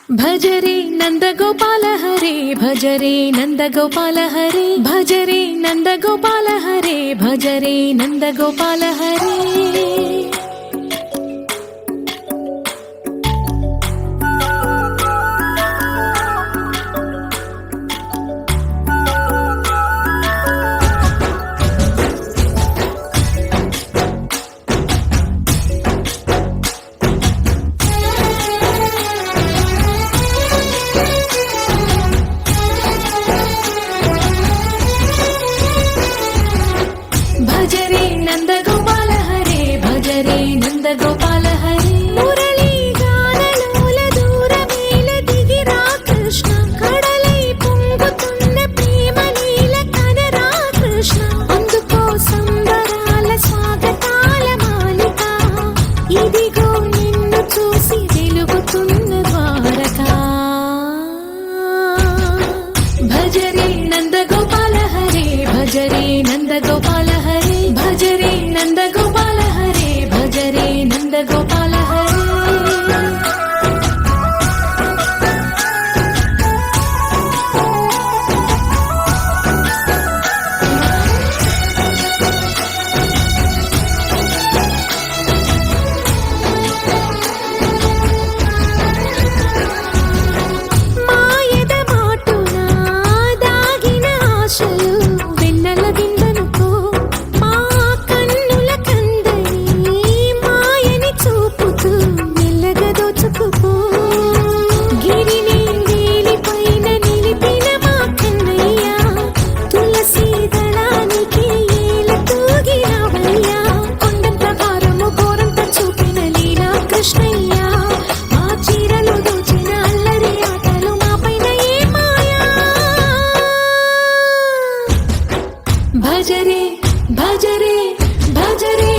భజరే నందగోపాల హరే భజరే నందగోపాల హరే భజరే నందగోపాల హరే భజరే నందగోపాల హరే భజరే నందగోపాల హరే భజరే నందగోపాల హరే మురళీ గానలోల దూరమేల దిగిరా కృష్ణ కడలై పొంగుతున్న ప్రేమ నీల కనరా కృష్ణ అందుకో సంబరాల స్వాగతాల మాలిక ఇదిగో నిన్ను చూసి వెలుగుతున్న ద్వారకా భజరే నందగోపాల హరే భజరే నందగోపాల హరే భజరే నందగోపాల హరే భజరే నందగోపాల హరే మాయద మాటున దాగిన ఆశలు వెన్నెల విందనుకో మా కన్నుల కందని మాయని చూపుతూ మెల్లగా దోచుకుపో గిరిని వేలిపైన నిలిపిన మా కన్నయ్య తులసి దళానికి ఏల తూగినవయ్యా కొండంత భారము కోరంత చూపిన లీలా కృష్ణయ్య మా చీరలు దోచిన అల్లరి ఆటలు మా పైన ఏ మాయా భజరే భజరే భజరే